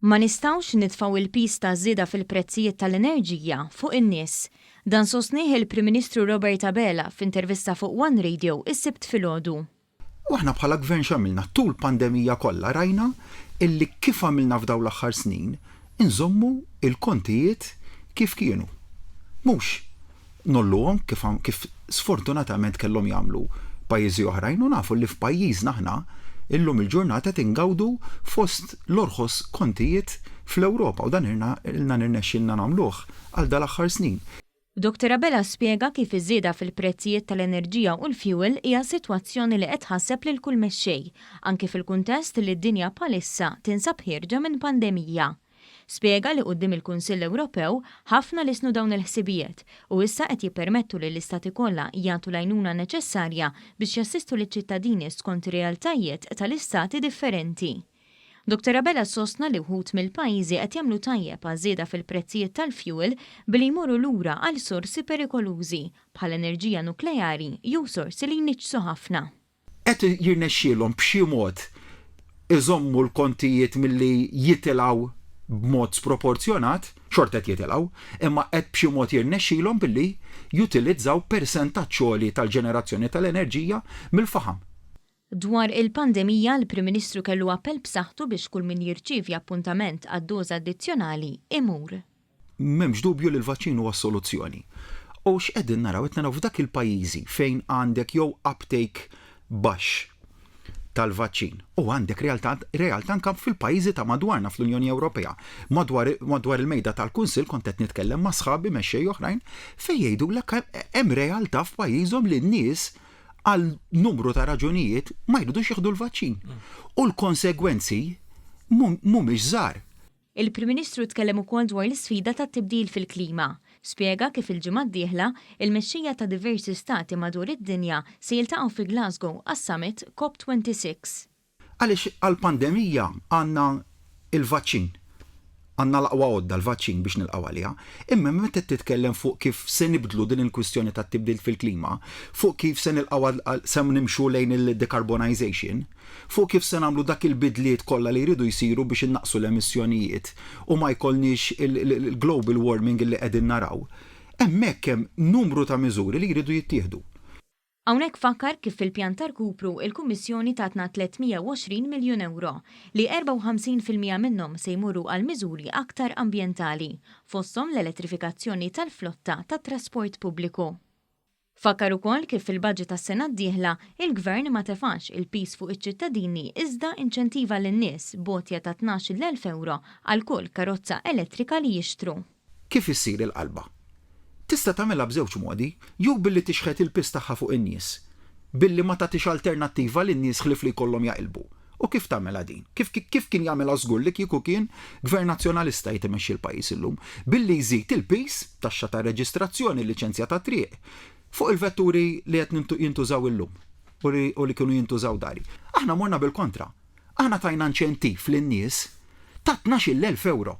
Ma nistgħux nitfgħu il-pis ta' żieda fil-prezzijiet tal-enerġija fuq in-nies. Dan sostnieh il-Prim Ministru Robert Abela f'intervista fuq One Radio is-Sibt filgħodu. U aħna bħala gvern x'għamilna tul pandemija kollha rajna illi kif għamilna f'dawn l-aħħar snin inżommu il-kontijiet kif kienu. Mhux nolluhom kif sfortunatament kellhom jagħmlu pajjiżi oħrajn u nafu li f'pajjiżna aħna illum il-ġurnata tingawdu fost l-orħos kontijiet fl-Ewropa u dan ilna nirnexxilna nagħmluh għal dal-aħħar snin. Dr. Abela spjega kif iż-żieda fil-prezzijiet tal-enerġija u l-fuel hija sitwazzjoni li qed tħasseb lil kull mexxej, anke fil-kuntest li d-dinja bħalissa tinsab ħierġa minn pandemija. Spjega li quddiem il-Kunsill Ewropew ħafna li snu dawn il-ħsibijiet u issa qed jippermettu li l-istati kollha jagħtu l-għajnuna neċessarja biex jassistu liċ-ċittadini skont realtajiet tal-istati differenti. Dr. Abela sostna li wħud mill-pajjiżi qed jagħmlu tajjeb għaż-żieda fil-prezzijiet tal-fuel billi jmorru lura għal sorsi perikolużi bħal enerġija nukleari jew sorsi li jniġsu ħafna. Qed jirnexxielhom b'xi mod iżommu l-kontijiet milli jitilgħu b'mod sproporzjonat, xorta qed jitilgħu, imma qed b'xi mod jirnexxielhom billi jutilizzaw persentaġġ għoli tal-ġenerazzjoni tal-enerġija mill-faħam. Dwar il-pandemija, l-Prim Ministru kellu appell b'saħħtu biex kull min jirċievi appuntament għad-doża addizzjonali imur. M'hemmx dubju li l-vaċċin huwa s-soluzzjoni. U x'qegħdin naraw qed naraw f'dak il-pajjiżi fejn għandek jew uptake baxx tal-vaċċin. U għandek realtà anke fil-pajjiżi ta' madwarna fl-Unjoni Ewropea. Madwar il-mejda tal-Kunsill kont qed nitkellem ma' sħabi mexxej oħrajn fejn jgħidulek hemm realtà f'pajjiżhom li n-nies għal numru ta' raġunijiet ma jridux jieħdu l-vaċċin. U l-konsegwenzi mhumiex żgħar. Il-Prim Ministru tkellem ukoll dwar l-isfida tat-tibdil fil-klima. Spjega kif il-ġimgħa d-dieħla il-mexxija ta' diversi stati madwar id-dinja se jiltaqgħu fi Glasgow għas-summit COP26. Għaliex għall-pandemija għandna il-vaċċin. Għandna l-aqwa għodda l-vaċċin biex nilqgħu għaliha, imma meta titkellem fuq kif se nibdlu din il-kwistjoni tat-tibdil fil-klima, fuq kif se nilqgħu se nimxu lejn il-decarbonization, fuq kif se nagħmlu dak il-bidliet kollha li jridu jsiru biex innaqsu l-emissjonijiet u ma jkollniex il-global warming li qegħdin naraw. Hemmhekk hemm numru ta' miżuri li jridu jittieħdu. Hawnhekk fakkar kif fil-pjan tal-kupru il-Kummissjoni tatna 320 miljun euro li 54% minnhom se jmorru għal miżuri aktar ambjentali, fosthom l-elettrifikazzjoni tal-flotta tat-trasport pubbliku. Fakkar ukoll kif fil-budget tas-sena d-dieħla il-Gvern ma tefax il-pis fuq iċ-ċittadini iżda inċentiva lin-nies botja ta' 12,000 euro għal kull karozza elettrika li jixtru. Kif issir il-qalba? Tista' tagħmilha b'żewġ modi, jew billi tixħet il-pis tagħha fuq in-nies, billi ma tagħtix alternattiva lin-nies ħlief li jkollhom jaqilbu. U kif tagħmilha din? Kif kien jagħmilha żgur li kieku kien gvern nazzjonalista jtimexxi l-pajjiż illum, billi jżid il-pis taxxa ta' reġistrazzjoni, liċenzja ta' triq fuq il-vetturi li qed jintużaw illum u li kienu jintużaw dari. Aħna morna bil-kontra. Aħna tajna inċentiv lin-nies ta' 12,000 euro.